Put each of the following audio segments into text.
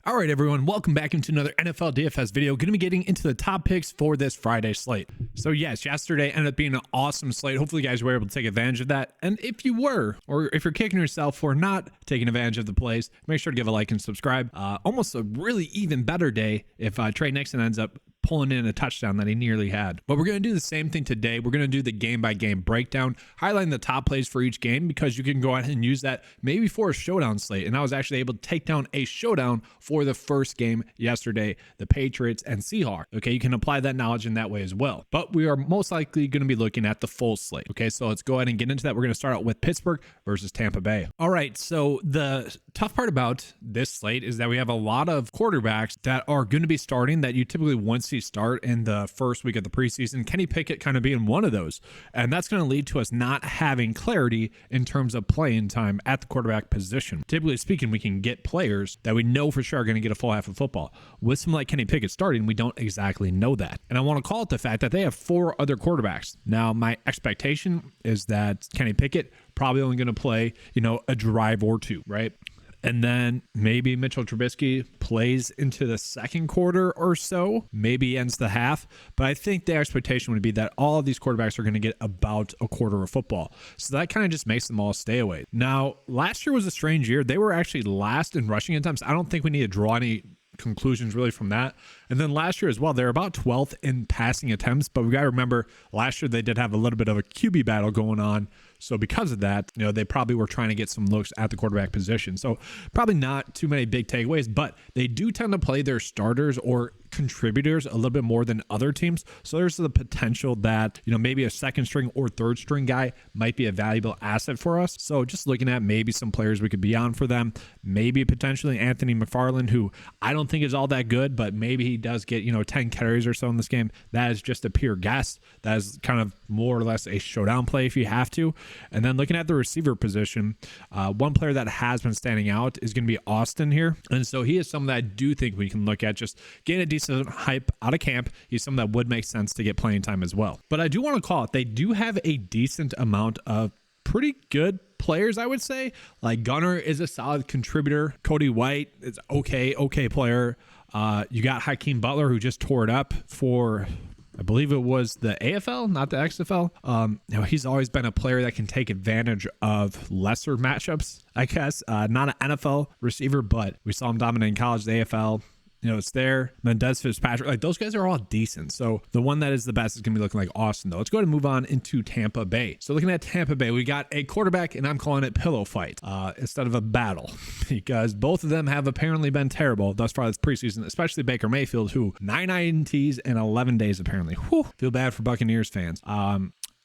All right, everyone, welcome back into another NFL DFS video. Going to be getting into the top picks for this Friday slate. So yes, yesterday ended up being an awesome slate. Hopefully you guys were able to take advantage of that. And if you were, or if you're kicking yourself for not taking advantage of the plays, make sure to give a like and subscribe. Almost a really even better day if Trey Nixon ends up pulling in a touchdown that he nearly had. But we're going to do the same thing today. We're going to do the game-by-game breakdown, highlighting the top plays for each game, because you can go ahead and use that maybe for a showdown slate. And I was actually able to take down a showdown for the first game yesterday, the Patriots and Seahawks. Okay, you can apply that knowledge in that way as well. But we are most likely going to be looking at the full slate. Okay, so let's go ahead and get into that. We're going to start out with Pittsburgh versus Tampa Bay. All right, so the tough part about this slate is that we have a lot of quarterbacks that are going to be starting that you typically won't see start in the first week of the preseason. Kenny Pickett kind of being one of those. And that's going to lead to us not having clarity in terms of playing time at the quarterback position. Typically speaking, we can get players that we know for sure are going to get a full half of football. With someone like Kenny Pickett starting, we don't exactly know that. And I want to call it the fact that they have 4 other quarterbacks. Now, my expectation is that Kenny Pickett probably only going to play, a drive or 2, right? And then maybe Mitchell Trubisky plays into the second quarter or so, maybe ends the half. But I think the expectation would be that all of these quarterbacks are going to get about a quarter of football. So that kind of just makes them all stay away. Now, last year was a strange year. They were actually last in rushing attempts. I don't think we need to draw any conclusions really from that. And then last year as well, they're about 12th in passing attempts. But we got to remember, last year they did have a little bit of a QB battle going on. So because of that, they probably were trying to get some looks at the quarterback position. So probably not too many big takeaways, but they do tend to play their starters or contributors a little bit more than other teams. So there's the potential that, maybe a second string or third string guy might be a valuable asset for us. So just looking at maybe some players we could be on for them, maybe potentially Anthony McFarland, who I don't think is all that good, but maybe he does get, 10 carries or so in this game. That is just a pure guess. That is kind of more or less a showdown play if you have to. And then looking at the receiver position, one player that has been standing out is going to be Austin here. And so he is someone that I do think we can look at, just getting a decent hype out of camp. He's someone that would make sense to get playing time as well. But I do want to call it, they do have a decent amount of pretty good players, I would say. Like Gunner is a solid contributor. Cody White is okay player. You got Hakeem Butler, who just tore it up for, I believe it was the AFL, not the XFL. He's always been a player that can take advantage of lesser matchups, I guess. Not an NFL receiver, but we saw him dominate in college, the AFL. It's there. Then Des Fitzpatrick, like those guys are all decent. So the one that is the best is going to be looking like Austin, though. Let's go ahead and move on into Tampa Bay. So looking at Tampa Bay, we got a quarterback, and I'm calling it pillow fight instead of a battle, because both of them have apparently been terrible thus far this preseason, especially Baker Mayfield, who 9 INTs in 11 days apparently. Whew, feel bad for Buccaneers fans.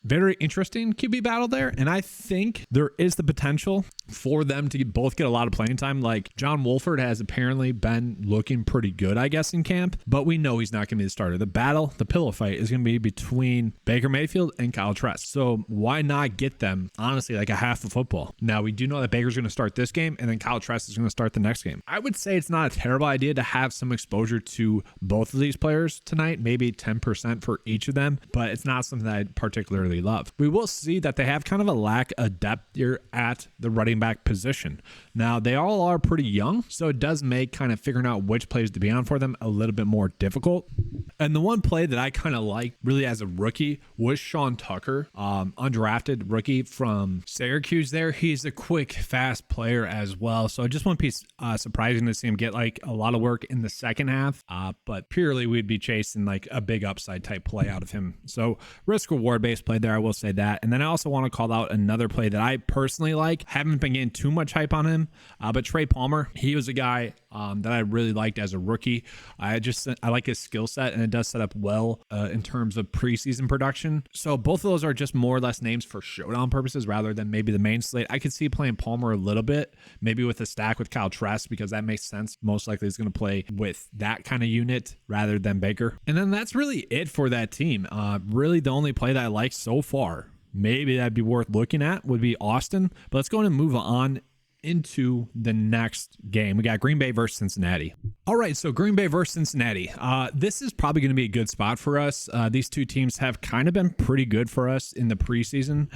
Very interesting QB battle there. And I think there is the potential for them to both get a lot of playing time. Like John Wolford has apparently been looking pretty good, I guess, in camp, but we know he's not going to be the starter. The battle, the pillow fight is going to be between Baker Mayfield and Kyle Trask. So why not get them, honestly, like a half of football? Now, we do know that Baker's going to start this game, and then Kyle Trask is going to start the next game. I would say it's not a terrible idea to have some exposure to both of these players tonight, maybe 10% for each of them, but it's not something that I particularly love. We will see that they have kind of a lack of depth here at the running back position. Now, they all are pretty young, so it does make kind of figuring out which plays to be on for them a little bit more difficult. And the one play that I kind of liked really as a rookie was Sean Tucker, undrafted rookie from Syracuse there. He's a quick, fast player as well. So I just wouldn't be surprising to see him get like a lot of work in the second half, but purely we'd be chasing like a big upside type play out of him. So risk reward based play there, I will say that. And then I also want to call out another play that I personally like. Haven't been getting too much hype on him, but Trey Palmer, he was a guy that I really liked as a rookie. I like his skill set, and it does set up well in terms of preseason production. So both of those are just more or less names for showdown purposes rather than maybe the main slate. I could see playing Palmer a little bit, maybe with a stack with Kyle Trask, because that makes sense. Most likely he's going to play with that kind of unit rather than Baker. And then that's really it for that team. Really the only play that I like so far, maybe that'd be worth looking at, would be Austin. But let's go ahead and move on into the next game. We got Green Bay versus Cincinnati. All right, so Green Bay versus Cincinnati. This is probably going to be a good spot for us. These two teams have kind of been pretty good for us in the preseason.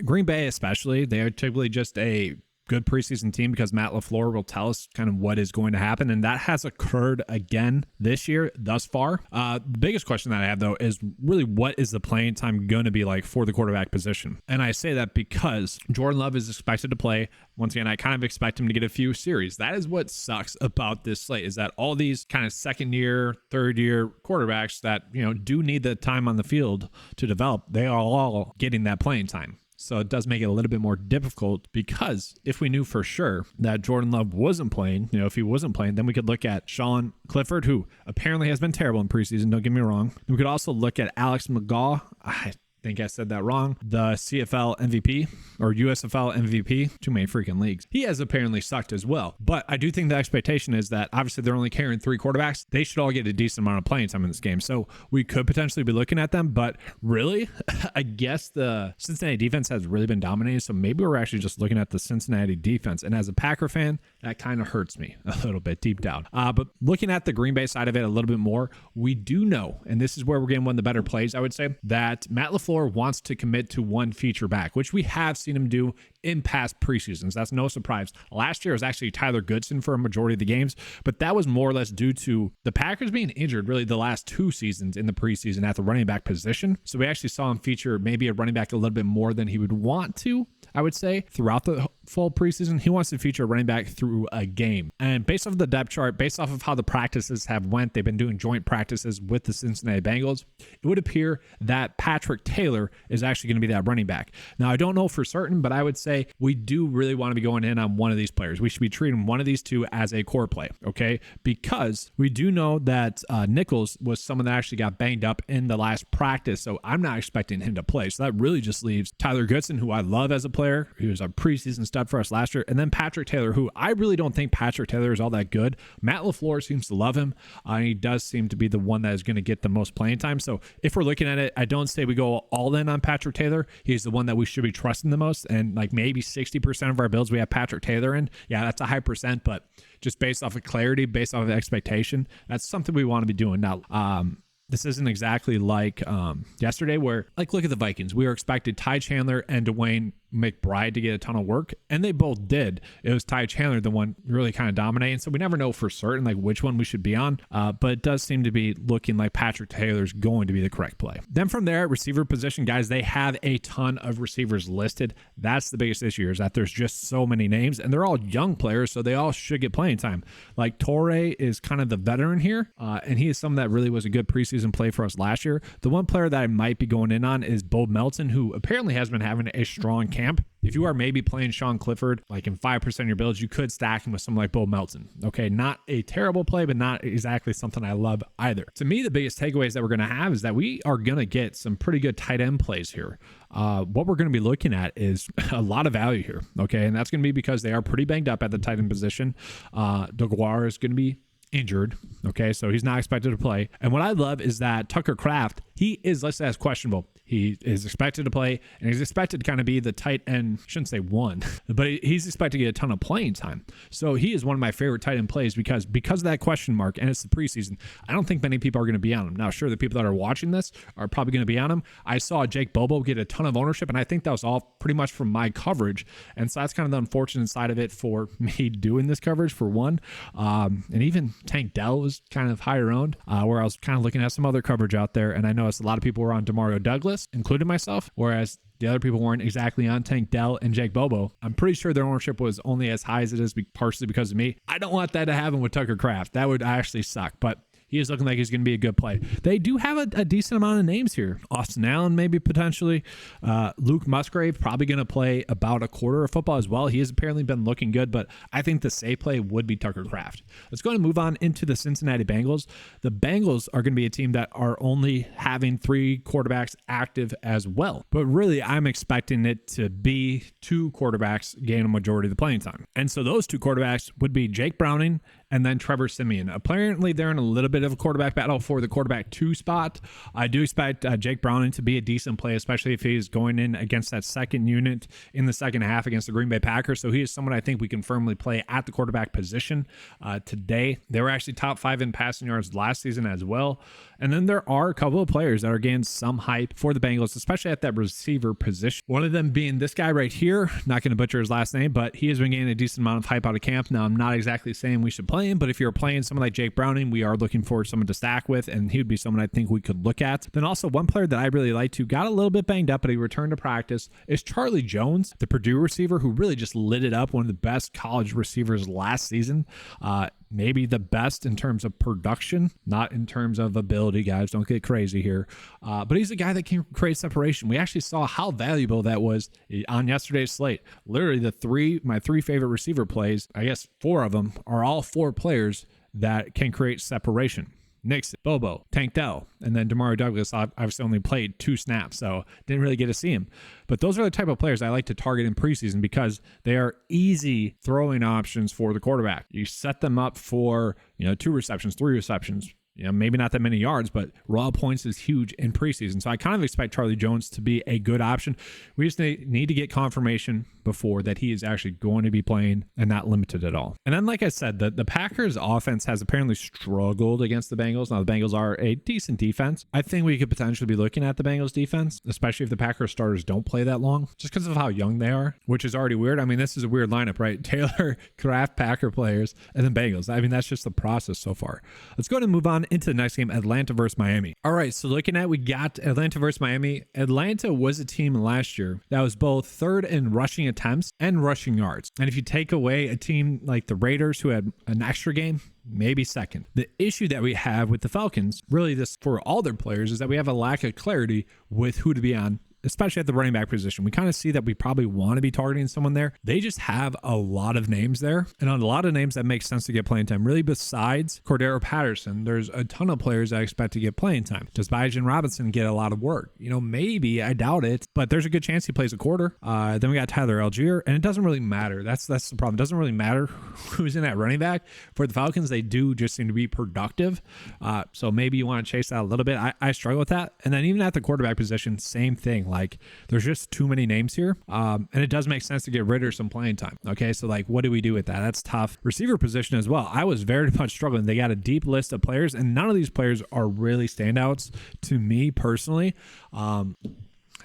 Green Bay especially, they are typically just a good preseason team because Matt LaFleur will tell us kind of what is going to happen. And that has occurred again this year thus far. The biggest question that I have, though, is really what is the playing time going to be like for the quarterback position? And I say that because Jordan Love is expected to play. Once again, I kind of expect him to get a few series. That is what sucks about this slate, is that all these kind of second year, third year quarterbacks that, do need the time on the field to develop, they are all getting that playing time. So it does make it a little bit more difficult, because if we knew for sure that Jordan Love wasn't playing, if he wasn't playing, then we could look at Sean Clifford, who apparently has been terrible in preseason. Don't get me wrong. We could also look at Alex McGaw. I think I said that wrong. The CFL MVP or USFL MVP, too many freaking leagues. He has apparently sucked as well. But I do think the expectation is that obviously they're only carrying 3 quarterbacks. They should all get a decent amount of playing time in this game. So we could potentially be looking at them. But really, I guess the Cincinnati defense has really been dominating. So maybe we're actually just looking at the Cincinnati defense. And as a Packer fan, that kind of hurts me a little bit deep down. But looking at the Green Bay side of it a little bit more, we do know, and this is where we're getting one of the better plays, I would say, that Matt LaFleur wants to commit to one feature back, which we have seen him do in past preseasons. That's no surprise. Last year was actually Tyler Goodson for a majority of the games, but that was more or less due to the Packers being injured really the last 2 seasons in the preseason at the running back position. So we actually saw him feature maybe a running back a little bit more than he would want to, I would say, throughout the full preseason. He wants to feature a running back through a game. And based off the depth chart, based off of how the practices have went, they've been doing joint practices with the Cincinnati Bengals, it would appear that Patrick Taylor is actually going to be that running back. Now, I don't know for certain, but I would say we do really want to be going in on one of these players. We should be treating one of these two as a core play, okay? Because we do know that Nichols was someone that actually got banged up in the last practice, so I'm not expecting him to play. So that really just leaves Tyler Goodson, who I love as a player. He was a preseason stud for us last year, and then Patrick Taylor, who I really don't think Patrick Taylor is all that good. Matt LaFleur seems to love him. He does seem to be the one that is going to get the most playing time. So if we're looking at it, I don't say we go all in on Patrick Taylor. He's the one that we should be trusting the most, and like maybe 60% of our builds we have Patrick Taylor in. Yeah, that's a high percent, but just based off of clarity, based off of expectation, that's something we want to be doing. Now, this isn't exactly like yesterday where, like, look at the Vikings. We were expected Ty Chandler and Dwayne McBride to get a ton of work, and they both did. It was Ty Chandler, the one really kind of dominating. So we never know for certain like which one we should be on, but it does seem to be looking like Patrick Taylor's going to be the correct play. Then from there, receiver position, guys, they have a ton of receivers listed. That's the biggest issue, is that there's just so many names, and they're all young players, so they all should get playing time. Like Torrey is kind of the veteran here, and he is someone that really was a good preseason play for us last year. The one player that I might be going in on is Bo Melton, who apparently has been having a strong camp. If you are maybe playing Sean Clifford, like in 5% of your builds, you could stack him with someone like Bo Melton. Okay, not a terrible play, but not exactly something I love either. To me, the biggest takeaways that we're going to have is that we are going to get some pretty good tight end plays here. What we're going to be looking at is a lot of value here. Okay, and that's going to be because they are pretty banged up at the tight end position. DeGuara is going to be injured. Okay, so he's not expected to play. And what I love is that Tucker Kraft, he is listed as questionable. He is expected to play, and he's expected to kind of be the tight end. I shouldn't say one, but he's expected to get a ton of playing time. So he is one of my favorite tight end plays because of that question mark, and it's the preseason. I don't think many people are going to be on him. Now, sure, the people that are watching this are probably going to be on him. I saw Jake Bobo get a ton of ownership, and I think that was all pretty much from my coverage. And so that's kind of the unfortunate side of it for me doing this coverage, for one. And even Tank Dell was kind of higher owned, where I was kind of looking at some other coverage out there, and I noticed a lot of people were on Demario Douglas, including myself, whereas the other people weren't exactly on Tank Dell and Jake Bobo. I'm pretty sure their ownership was only as high as it is partially because of me. I don't want that to happen with Tucker Kraft. That would actually suck, but he is looking like he's going to be a good play. They do have a decent amount of names here. Austin Allen, maybe potentially. Luke Musgrave, probably going to play about a quarter of football as well. He has apparently been looking good, but I think the safe play would be Tucker Kraft. Let's go and move on into the Cincinnati Bengals. The Bengals are going to be a team that are only having 3 quarterbacks active as well. But really, I'm expecting it to be 2 quarterbacks gain a majority of the playing time. And so those 2 quarterbacks would be Jake Browning and then Trevor Siemian. Apparently, they're in a little bit of a quarterback battle for the quarterback 2 spot. I do expect Jake Browning to be a decent play, especially if he's going in against that second unit in the second half against the Green Bay Packers. So he is someone I think we can firmly play at the quarterback position today. They were actually top 5 in passing yards last season as well. And then there are a couple of players that are getting some hype for the Bengals, especially at that receiver position. One of them being this guy right here. Not going to butcher his last name, but he has been getting a decent amount of hype out of camp. Now, I'm not exactly saying we should play him, but if you're playing someone like Jake Browning, we are looking for someone to stack with, and he would be someone I think we could look at. Then also one player that I really like to got a little bit banged up, but he returned to practice, is Charlie Jones, the Purdue receiver who really just lit it up. One of the best college receivers last season. Maybe the best in terms of production, not in terms of ability, guys. Don't get crazy here. But he's a guy that can create separation. We actually saw how valuable that was on yesterday's slate. Literally my three favorite receiver plays, I guess 4 of them, are all 4 players that can create separation. Nixon, Bobo, Tank Dell, and then Demario Douglas obviously only played 2 snaps, so didn't really get to see him. But those are the type of players I like to target in preseason because they are easy throwing options for the quarterback. You set them up for 2 receptions, 3 receptions, maybe not that many yards, but raw points is huge in preseason. So I kind of expect Charlie Jones to be a good option. We just need to get confirmation before that he is actually going to be playing and not limited at all. And then, like I said, the Packers offense has apparently struggled against the Bengals. Now, the Bengals are a decent defense. I think we could potentially be looking at the Bengals defense, especially if the Packers starters don't play that long, just because of how young they are, which is already weird. I mean, this is a weird lineup, right? Taylor, Kraft, Packer players, and then Bengals. I mean, that's just the process so far. Let's go ahead and move on into the next game, Atlanta versus Miami. All right, so looking at, we got Atlanta versus Miami. Atlanta was a team last year that was both 3rd in rushing attempts and rushing yards. And if you take away a team like the Raiders, who had an extra game, maybe 2nd. The issue that we have with the Falcons, really this for all their players, is that we have a lack of clarity with who to be on, especially at the running back position. We kind of see that we probably want to be targeting someone there. They just have a lot of names there, and on a lot of names that makes sense to get playing time. Really, besides Cordero Patterson, there's a ton of players I expect to get playing time. Does Bijan Robinson get a lot of work? Maybe. I doubt it, but there's a good chance he plays a quarter. Then we got Tyler Algier, and it doesn't really matter. That's the problem. It doesn't really matter who's in that running back. For the Falcons, they do just seem to be productive. So maybe you want to chase that a little bit. I struggle with that. And then even at the quarterback position, same thing. Like, there's just too many names here. And it does make sense to get rid of some playing time. Okay, so like, what do we do with that? That's tough. Receiver position as well. I was very much struggling. They got a deep list of players, and none of these players are really standouts to me personally.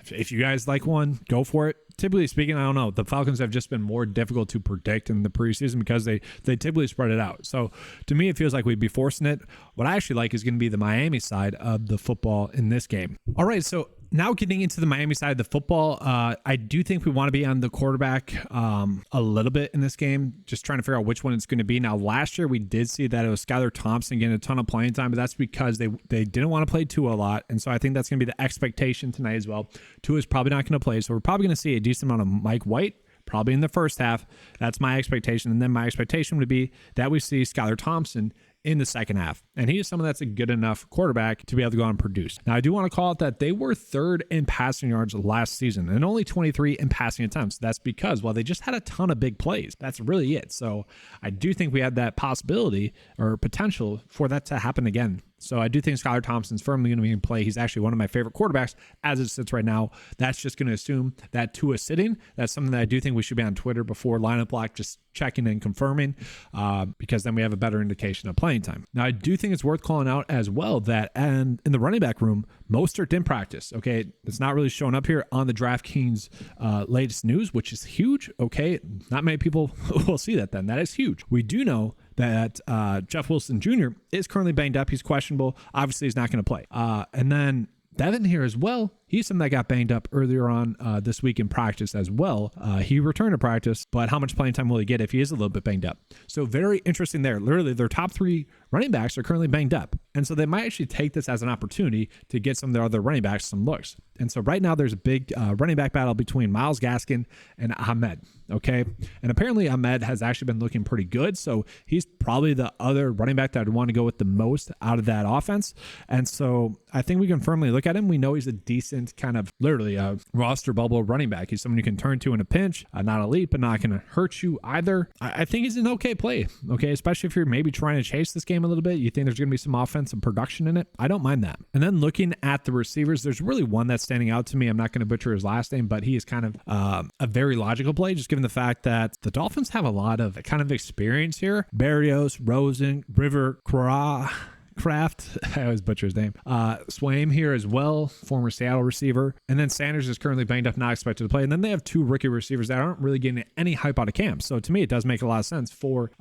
If you guys like one, go for it. Typically speaking, I don't know. The Falcons have just been more difficult to predict in the preseason because they typically spread it out. So to me, it feels like we'd be forcing it. What I actually like is going to be the Miami side of the football in this game. All right, so now getting into the Miami side of the football, I do think we want to be on the quarterback a little bit in this game, just trying to figure out which one it's going to be. Now, last year we did see that it was Skylar Thompson getting a ton of playing time, but that's because they didn't want to play Tua a lot, and so I think that's going to be the expectation tonight as well. Tua is probably not going to play, so we're probably going to see a decent amount of Mike White, probably in the first half. That's my expectation, and then my expectation would be that we see Skylar Thompson in the second half. And he is someone that's a good enough quarterback to be able to go out and produce. Now, I do want to call out that they were 3rd in passing yards last season and only 23 in passing attempts. That's because, well, they just had a ton of big plays. That's really it. So I do think we had that possibility or potential for that to happen again. So I do think Skylar Thompson's firmly going to be in play. He's actually one of my favorite quarterbacks as it sits right now. That's just going to assume that Tua is sitting. That's something that I do think we should be on Twitter before lineup lock, just checking and confirming, because then we have a better indication of playing time. Now, I do think it's worth calling out as well that in the running back room, Mostert didn't practice. Okay, it's not really showing up here on the DraftKings latest news, which is huge. Okay, not many people will see that then. That is huge. We do know that Jeff Wilson Jr. is currently banged up. He's questionable. Obviously, he's not going to play. And then Devin here as well. He's someone that got banged up earlier on this week in practice as well. He returned to practice, but how much playing time will he get if he is a little bit banged up? So very interesting there. Literally, their top 3 running backs are currently banged up. And so they might actually take this as an opportunity to get some of their other running backs some looks. And so right now there's a big running back battle between Myles Gaskin and Ahmed. Okay. And apparently Ahmed has actually been looking pretty good. So he's probably the other running back that I'd want to go with the most out of that offense. And so I think we can firmly look at him. We know he's a decent decent kind of literally a roster bubble running back. He's someone you can turn to in a pinch, not elite, but not going to hurt you either. I think he's an okay play, okay, especially if you're maybe trying to chase this game a little bit. You think there's going to be some offensive production in it. I don't mind that. And then looking at the receivers, there's really one that's standing out to me. I'm not going to butcher his last name, but he is kind of a very logical play, just given the fact that the Dolphins have a lot of kind of experience here. Berrios, Rosen, River, Kraft, I always butcher his name. Swaim here as well, former Seattle receiver. And then Sanders is currently banged up, not expected to play. And then they have 2 rookie receivers that aren't really getting any hype out of camp. So to me, it does make a lot of sense for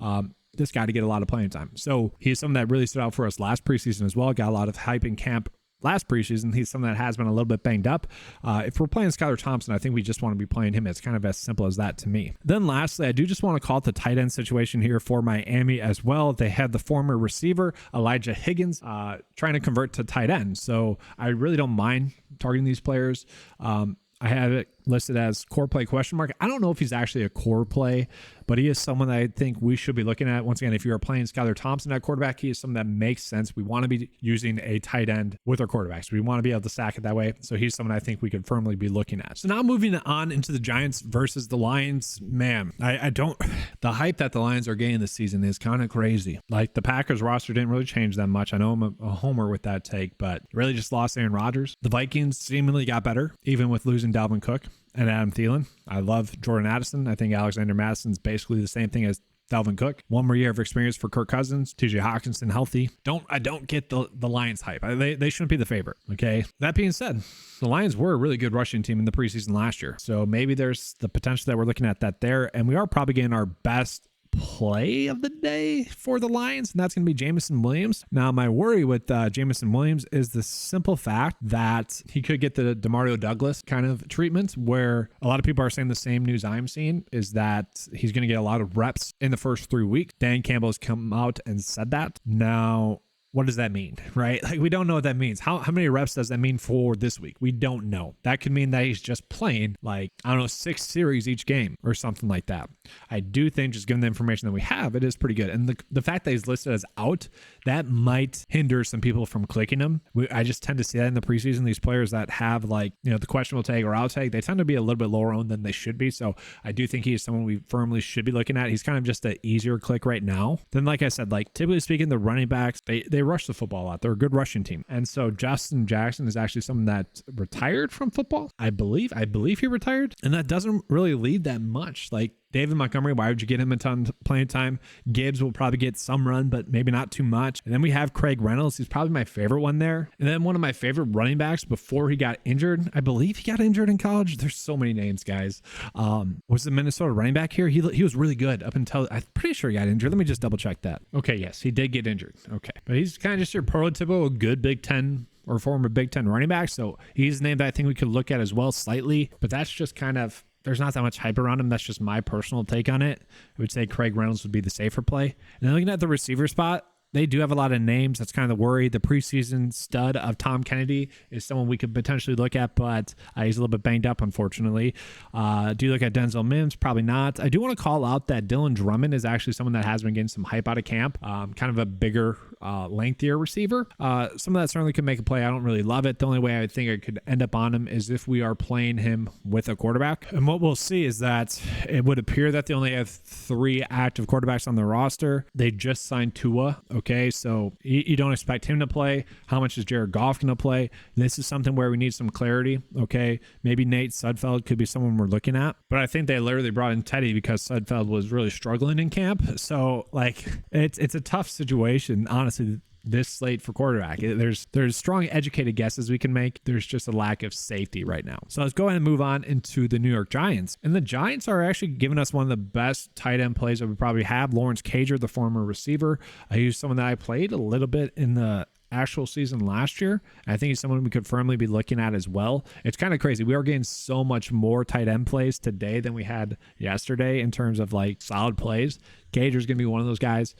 this guy to get a lot of playing time. So he's someone that really stood out for us last preseason as well. Got a lot of hype in camp last preseason. He's someone that has been a little bit banged up. If we're playing Skylar Thompson, I think we just want to be playing him. It's kind of as simple as that to me. Then lastly, I do just want to call it the tight end situation here for Miami as well. They had the former receiver, Elijah Higgins, trying to convert to tight end. So I really don't mind targeting these players. I have it listed as core play question mark. I don't know if he's actually a core play, but he is someone that I think we should be looking at. Once again, if you are playing Skylar Thompson at quarterback, he is someone that makes sense. We want to be using a tight end with our quarterbacks. We want to be able to stack it that way. So he's someone I think we could firmly be looking at. So now moving on into the Giants versus the Lions, man, the hype that the Lions are getting this season is kind of crazy. Like the Packers roster didn't really change that much. I know I'm a homer with that take, but really just lost Aaron Rodgers. The Vikings seemingly got better, even with losing Dalvin Cook and Adam Thielen. I love Jordan Addison. I think Alexander Madison's basically the same thing as Dalvin Cook. One more year of experience for Kirk Cousins. TJ Hawkinson healthy. I don't get the Lions hype. They shouldn't be the favorite. Okay. That being said, the Lions were a really good rushing team in the preseason last year. So maybe there's the potential that we're looking at that there. And we are probably getting our best play of the day for the Lions, and that's going to be Jameson Williams. Now, my worry with Jameson Williams is the simple fact that he could get the DeMario Douglas kind of treatment, where a lot of people are saying the same news I'm seeing is that he's going to get a lot of reps in the first 3 weeks. Dan Campbell has come out and said that. Now, what does that mean, right? Like, we don't know what that means. How many reps does that mean for this week? We don't know. That could mean that he's just playing, like, I don't know, 6 series each game or something like that. I do think, just given the information that we have, it is pretty good. And the fact that he's listed as out, that might hinder some people from clicking him. I just tend to see that in the preseason. These players that have, like, you know, the questionable tag or out tag, they tend to be a little bit lower owned than they should be. So I do think he is someone we firmly should be looking at. He's kind of just an easier click right now. Then, like I said, like, typically speaking, the running backs, they rush the football a lot. They're a good rushing team. And so Justin Jackson is actually someone that retired from football. I believe he retired. And that doesn't really leave that much. Like, David Montgomery, why would you get him a ton of playing time? Gibbs will probably get some run, but maybe not too much. And then we have Craig Reynolds. He's probably my favorite one there. And then one of my favorite running backs before he got injured. I believe he got injured in college. There's so many names, guys. Was the Minnesota running back here? He was really good up until, I'm pretty sure he got injured. Let me just double check that. Okay, yes, he did get injured. Okay. But he's kind of just your prototypical good Big Ten or former Big Ten running back. So he's a name that I think we could look at as well slightly. But that's just kind of, there's not that much hype around him. That's just my personal take on it. I would say Craig Reynolds would be the safer play. And then looking at the receiver spot, they do have a lot of names. That's kind of the worry. The preseason stud of Tom Kennedy is someone we could potentially look at, but he's a little bit banged up, unfortunately. Do you look at Denzel Mims? Probably not. I do want to call out that Dylan Drummond is actually someone that has been getting some hype out of camp. Kind of a bigger, lengthier receiver. Some of that certainly could make a play. I don't really love it. The only way I think I could end up on him is if we are playing him with a quarterback. And what we'll see is that it would appear that they only have 3 active quarterbacks on the roster. They just signed Tua. Okay, so you don't expect him to play. How much is Jared Goff going to play? This is something where we need some clarity. Okay, maybe Nate Sudfeld could be someone we're looking at. But I think they literally brought in Teddy because Sudfeld was really struggling in camp. So, like, it's a tough situation, honestly, this slate for quarterback. There's strong educated guesses we can make. There's just a lack of safety right now. So let's go ahead and move on into the New York Giants. And the Giants are actually giving us one of the best tight end plays that we probably have. Lawrence Cager, the former receiver. He's someone that I played a little bit in the actual season last year. I think he's someone we could firmly be looking at as well. It's kind of crazy. We are getting so much more tight end plays today than we had yesterday in terms of, like, solid plays. Cager's going to be one of those guys.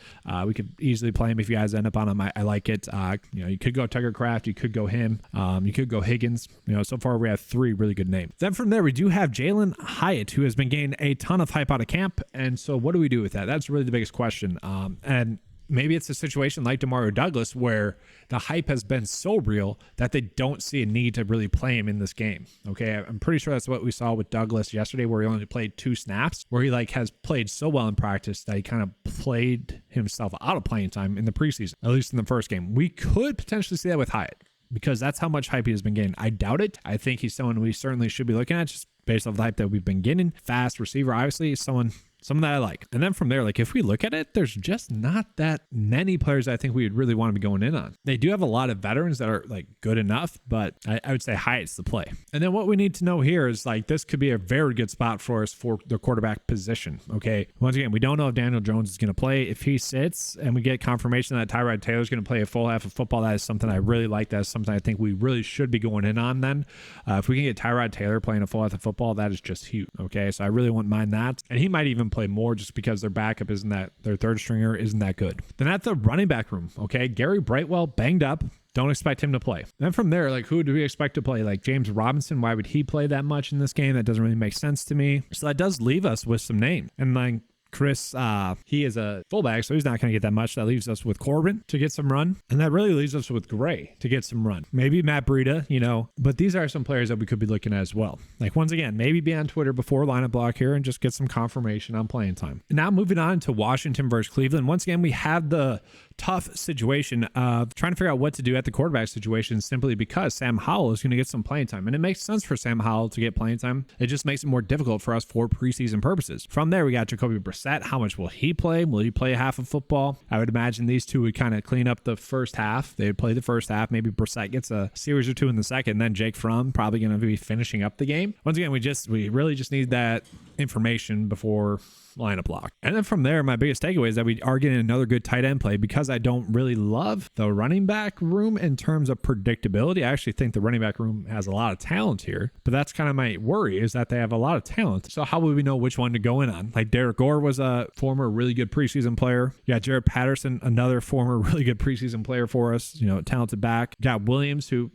We could easily play him if you guys end up on him. I like it. You could go Tucker Kraft. You could go him. You could go Higgins. So far we have 3 really good names. Then from there, we do have Jalen Hyatt, who has been getting a ton of hype out of camp. And so what do we do with that? That's really the biggest question. And maybe it's a situation like Demario Douglas where the hype has been so real that they don't see a need to really play him in this game. Okay, I'm pretty sure that's what we saw with Douglas yesterday, where he only played 2 snaps, where he like has played so well in practice that he kind of played himself out of playing time in the preseason, at least in the first game. We could potentially see that with Hyatt, because that's how much hype he has been getting. I doubt it. I think he's someone we certainly should be looking at just based off the hype that we've been getting. Fast receiver, obviously, someone that I like. And then from there, like if we look at it, there's just not that many players I think we would really want to be going in on. They do have a lot of veterans that are like good enough, but I would say Hyatt's the play. And then what we need to know here is like this could be a very good spot for us for the quarterback position. Okay. Once again, we don't know if Daniel Jones is going to play. If he sits and we get confirmation that Tyrod Taylor is going to play a full half of football, that is something I really like. That is something I think we really should be going in on then. If we can get Tyrod Taylor playing a full half of football, that is just huge. Okay. So I really wouldn't mind that. And he might even play more just because their backup isn't that, their third stringer isn't that good. Then at the running back room, okay, Gary Brightwell banged up. Don't expect him to play. Then from there, like who do we expect to play? Like James Robinson, why would he play that much in this game? That doesn't really make sense to me. So that does leave us with some names. And like Chris, he is a fullback, so he's not going to get that much. That leaves us with Corbin to get some run. And that really leaves us with Gray to get some run. Maybe Matt Breida, but these are some players that we could be looking at as well. Like once again, maybe be on Twitter before lineup block here and just get some confirmation on playing time. And now moving on to Washington versus Cleveland. Once again, we have the tough situation of trying to figure out what to do at the quarterback situation simply because Sam Howell is going to get some playing time. And it makes sense for Sam Howell to get playing time. It just makes it more difficult for us for preseason purposes. From there, we got Jacoby Brissett. How much will he play? Will he play half of football? I would imagine these two would kind of clean up the first half. They would play the first half. Maybe Brissett gets a series or two in the second. And then Jake Fromm probably going to be finishing up the game. Once again, we really just need that information before lineup block. And then from there, my biggest takeaway is that we are getting another good tight end play because I don't really love the running back room in terms of predictability. I actually think the running back room has a lot of talent here, but that's kind of my worry is that they have a lot of talent. So how would we know which one to go in on? Like Derek Gore was a former really good preseason player. You got Jared Patterson, another former really good preseason player for us, talented back. You got Williams, who,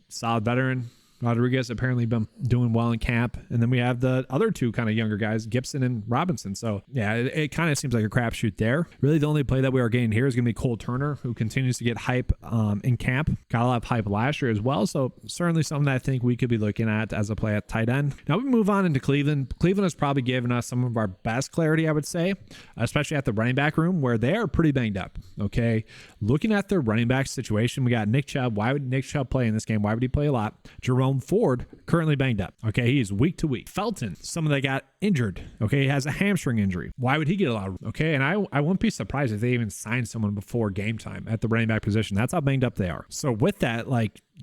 solid veteran. Rodriguez apparently been doing well in camp. And then we have the other two kind of younger guys, Gibson and Robinson. So yeah, it kind of seems like a crapshoot there. Really, the only play that we are getting here is going to be Cole Turner, who continues to get hype in camp. Got a lot of hype last year as well. So certainly something that I think we could be looking at as a play at tight end. Now we move on into Cleveland. Cleveland has probably given us some of our best clarity, I would say, especially at the running back room where they are pretty banged up. Okay. Looking at their running back situation, we got Nick Chubb. Why would Nick Chubb play in this game? Why would he play a lot? Jerome Ford, currently banged up. Okay, he is week to week. Felton, someone that got injured. Okay, he has a hamstring injury. Why would he get a lot of? Okay, and I wouldn't be surprised if they even signed someone before game time at the running back position. That's how banged up they are. So with that,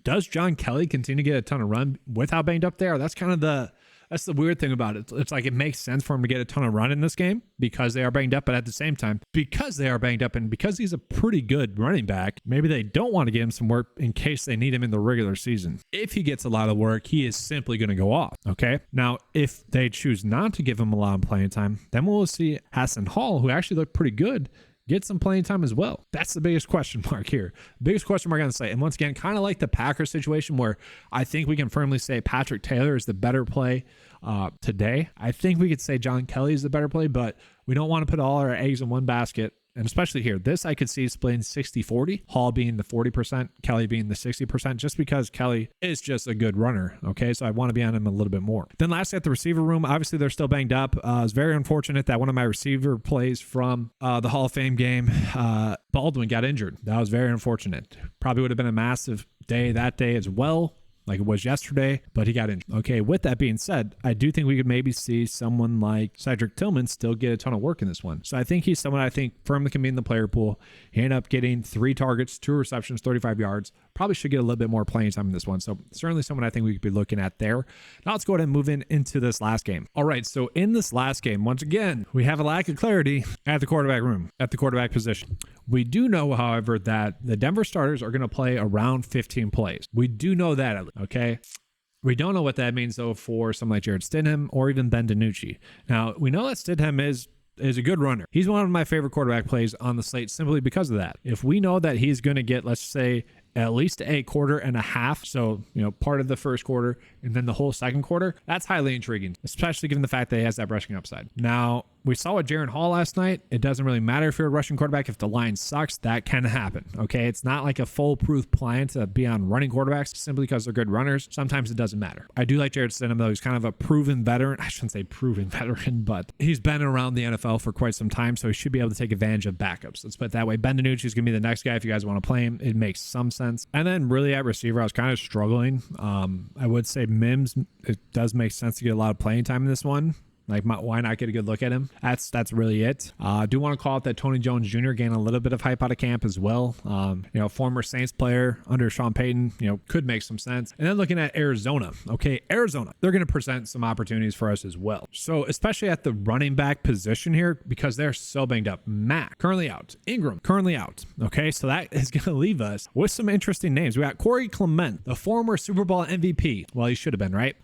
does John Kelly continue to get a ton of run with how banged up they are? That's kind of that's the weird thing about it. It's like it makes sense for him to get a ton of run in this game because they are banged up, but at the same time, because they are banged up and because he's a pretty good running back, maybe they don't want to give him some work in case they need him in the regular season. If he gets a lot of work, he is simply going to go off. Okay. Now, if they choose not to give him a lot of playing time, then we'll see Hassan Hall, who actually looked pretty good, get some playing time as well. That's the biggest question mark here. Biggest question mark on the slate. And once again, kind of like the Packers situation where I think we can firmly say Patrick Taylor is the better play today. I think we could say John Kelly is the better play, but we don't want to put all our eggs in one basket. And especially here, this I could see splitting 60-40, Hall being the 40%, Kelly being the 60%, just because Kelly is just a good runner. Okay, so I want to be on him a little bit more. Then lastly, at the receiver room, obviously they're still banged up. It's very unfortunate that one of my receiver plays from the Hall of Fame game, Baldwin, got injured. That was very unfortunate. Probably would have been a massive day that day as well, like it was yesterday, but he got injured. Okay, with that being said, I do think we could maybe see someone like Cedric Tillman still get a ton of work in this one. So I think he's someone I think firmly can be in the player pool. He ended up getting 3 targets, 2 receptions, 35 yards. Probably should get a little bit more playing time in this one. So certainly someone I think we could be looking at there. Now let's go ahead and move into this last game. All right, so in this last game, once again, we have a lack of clarity at the quarterback room, at the quarterback position. We do know, however, that the Denver starters are going to play around 15 plays. We do know that, okay? We don't know what that means, though, for someone like Jared Stidham or even Ben DiNucci. Now, we know that Stidham is a good runner. He's one of my favorite quarterback plays on the slate simply because of that. If we know that he's going to get, let's say, at least a quarter and a half, so part of the first quarter and then the whole second quarter, that's highly intriguing, especially given the fact that he has that rushing upside. Now, we saw with Jaren Hall last night. It doesn't really matter if you're a rushing quarterback. If the line sucks, that can happen. Okay. It's not like a foolproof plan to be on running quarterbacks simply because they're good runners. Sometimes it doesn't matter. I do like Jared Stidham, though. He's kind of a proven veteran. I shouldn't say proven veteran, but he's been around the NFL for quite some time, so he should be able to take advantage of backups. Let's put it that way. Ben DiNucci is going to be the next guy if you guys want to play him. It makes some sense. And then really at receiver, I was kind of struggling. I would say Mims, it does make sense to get a lot of playing time in this one. Like, why not get a good look at him? That's really it. I do want to call out that Tony Jones Jr. gained a little bit of hype out of camp as well. Former Saints player under Sean Payton, could make some sense. And then looking at Arizona. Okay, Arizona, they're going to present some opportunities for us as well. So especially at the running back position here, because they're so banged up. Mack, currently out. Ingram, currently out. Okay, so that is going to leave us with some interesting names. We got Corey Clement, the former Super Bowl MVP. Well, he should have been, right?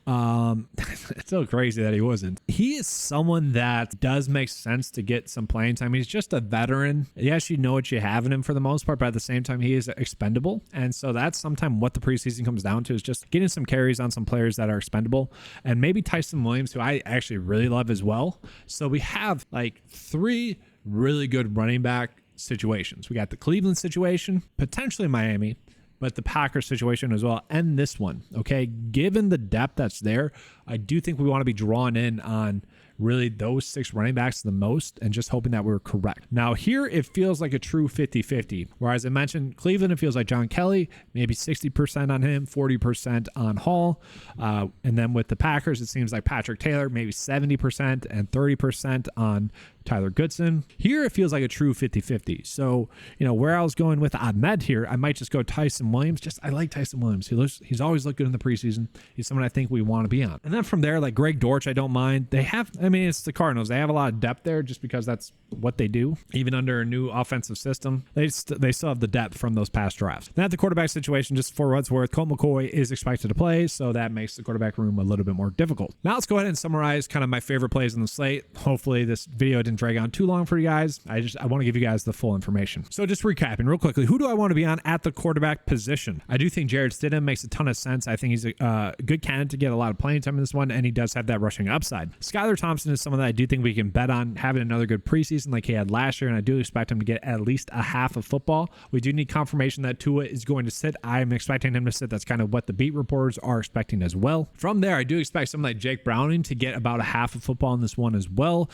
It's so crazy that he wasn't. He is someone that does make sense to get some playing time. He's just a veteran. Yes, you know what you have in him for the most part, but at the same time, he is expendable. And so that's sometimes what the preseason comes down to, is just getting some carries on some players that are expendable. And maybe Tyson Williams, who I actually really love as well. So we have like 3 really good running back situations. We got the Cleveland situation, potentially Miami, but the Packers situation as well, and this one, okay? Given the depth that's there, I do think we want to be drawn in on really those 6 running backs the most and just hoping that we're correct. Now here, it feels like a true 50-50. Whereas I mentioned Cleveland, it feels like John Kelly, maybe 60% on him, 40% on Hall. And then with the Packers, it seems like Patrick Taylor, maybe 70% and 30% on Tyler Goodson. Here, it feels like a true 50-50. So, where I was going with Ahmed here, I might just go Tyson Williams. I like Tyson Williams. He's always looked good in the preseason. He's someone I think we want to be on. And then from there, like Greg Dortch, I don't mind. It's the Cardinals. They have a lot of depth there just because that's what they do. Even under a new offensive system, they still have the depth from those past drafts. Now at the quarterback situation, just for what it's worth, Colt McCoy is expected to play, so that makes the quarterback room a little bit more difficult. Now let's go ahead and summarize kind of my favorite plays in the slate. Hopefully this video didn't drag on too long for you guys. I want to give you guys the full information. So just recapping real quickly, who do I want to be on at the quarterback position? I do think Jared Stidham makes a ton of sense. I think he's a good candidate to get a lot of playing time in this one, and he does have that rushing upside. Skylar Thompson is someone that I do think we can bet on having another good preseason like he had last year, and I do expect him to get at least a half of football. We do need confirmation that Tua is going to sit. I'm expecting him to sit. That's kind of what the beat reporters are expecting as well. From there, I do expect someone like Jake Browning to get about a half of football in this one as well.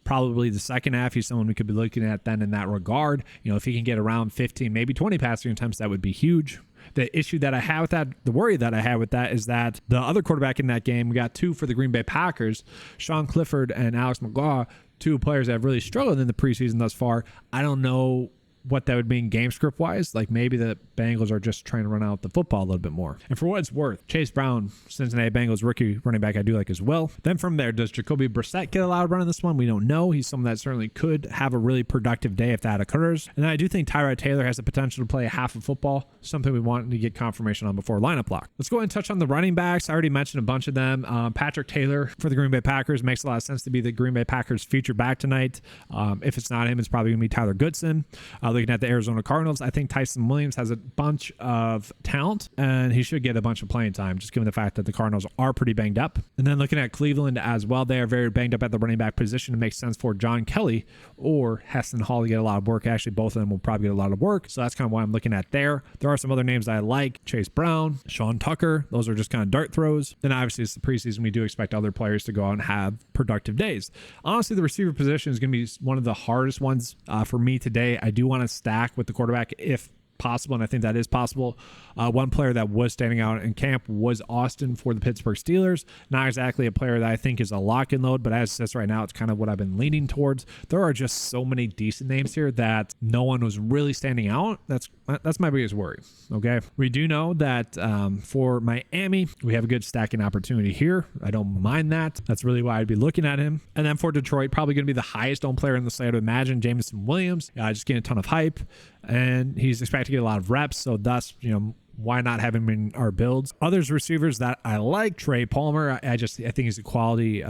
Probably the second half, he's someone we could be looking at then in that regard. If he can get around 15, maybe 20 passing attempts, that would be huge. The issue that I have with that, the worry that I have with that, is that the other quarterback in that game, we got 2 for the Green Bay Packers, Sean Clifford and Alex McGraw, 2 players that have really struggled in the preseason thus far. I don't know what that would mean game script wise. Like maybe the Bengals are just trying to run out the football a little bit more. And for what it's worth, Chase Brown, Cincinnati Bengals rookie running back, I do like as well. Then from there, does Jacoby Brissett get a loud run in this one? We don't know. He's someone that certainly could have a really productive day if that occurs. And then I do think Tyrod Taylor has the potential to play a half of football, something we want to get confirmation on before lineup lock. Let's go ahead and touch on the running backs. I already mentioned a bunch of them. Patrick Taylor for the Green Bay Packers makes a lot of sense to be the Green Bay Packers featured back tonight. If it's not him, it's probably going to be Tyler Goodson. Looking at the Arizona Cardinals, I think Tyson Williams has a bunch of talent and he should get a bunch of playing time, just given the fact that the Cardinals are pretty banged up. And then looking at Cleveland as well, they are very banged up at the running back position. It makes sense for John Kelly or Heston Hall to get a lot of work. Actually, both of them will probably get a lot of work. So that's kind of what I'm looking at there. There are some other names I like. Chase Brown, Sean Tucker. Those are just kind of dart throws. Then obviously it's the preseason. We do expect other players to go out and have productive days. Honestly, the receiver position is going to be one of the hardest ones for me today. I do want to stack with the quarterback if possible, and I think that is possible. One player that was standing out in camp was Austin for the Pittsburgh Steelers. Not exactly a player that I think is a lock and load, but as it says right now, it's kind of what I've been leaning towards. There are just so many decent names here that no one was really standing out. That's my biggest worry. Okay, we do know that for Miami, we have a good stacking opportunity here. I don't mind that. That's really why I'd be looking at him. And then for Detroit, probably going to be the highest owned player in the slate. I would imagine Jameson Williams, just getting a ton of hype, and he's expected to get a lot of reps. So thus, why not have him in our builds? Others receivers that I like, Trey Palmer. I think he's a quality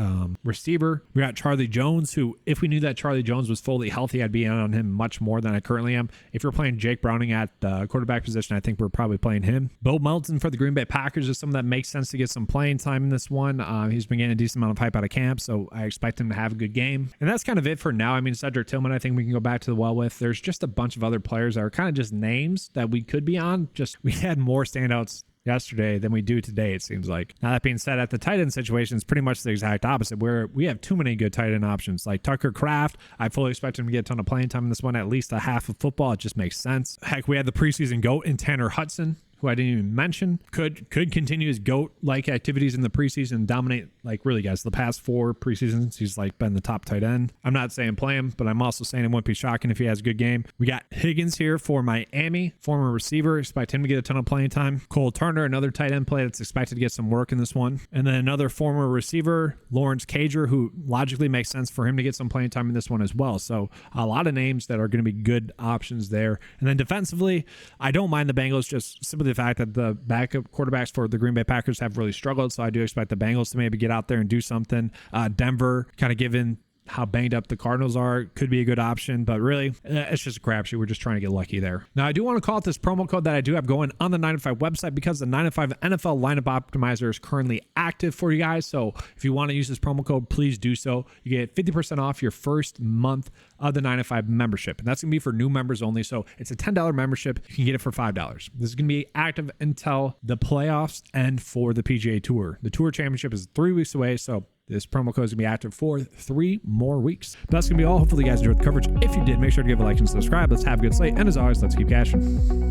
receiver. We got Charlie Jones, who, if we knew that Charlie Jones was fully healthy, I'd be in on him much more than I currently am. If you're playing Jake Browning at the quarterback position, I think we're probably playing him. Bo Melton for the Green Bay Packers is someone that makes sense to get some playing time in this one. He's been getting a decent amount of hype out of camp, so I expect him to have a good game. And that's kind of it for now. I mean, Cedric Tillman, I think we can go back to the well with. There's just a bunch of other players that are kind of just names that we could be on. Just we had more standouts yesterday than we do today, it seems like. Now, that being said, at the tight end situation, it's pretty much the exact opposite, where we have too many good tight end options. Like Tucker Kraft, I fully expect him to get a ton of playing time in this one, at least a half of football. It just makes sense. Heck, we had the preseason GOAT in Tanner Hudson, who I didn't even mention, could continue his GOAT-like activities in the preseason and dominate, like, really, guys, the past 4 preseasons, he's like been the top tight end. I'm not saying play him, but I'm also saying it wouldn't be shocking if he has a good game. We got Higgins here for Miami, former receiver, expect him to get a ton of playing time. Cole Turner, another tight end play that's expected to get some work in this one. And then another former receiver, Lawrence Cager, who logically makes sense for him to get some playing time in this one as well. So a lot of names that are going to be good options there. And then defensively, I don't mind the Bengals, just simply the fact that the backup quarterbacks for the Green Bay Packers have really struggled. So I do expect the Bengals to maybe get out there and do something. Denver, kind of given how banged up the Cardinals are, could be a good option, but really it's just a crapshoot. We're just trying to get lucky there. Now, I do want to call out this promo code that I do have going on the 9-5 website, because the 9-5 NFL lineup optimizer is currently active for you guys. So if you want to use this promo code, please do so. You get 50% off your first month of the 9-5 membership, and that's going to be for new members only. So it's a $10 membership. You can get it for $5. This is going to be active until the playoffs and for the PGA Tour. The Tour Championship is 3 weeks away, so this promo code is going to be active for 3 more weeks. But that's going to be all. Hopefully you guys enjoyed the coverage. If you did, make sure to give a like and subscribe. Let's have a good slate. And as always, let's keep cashing.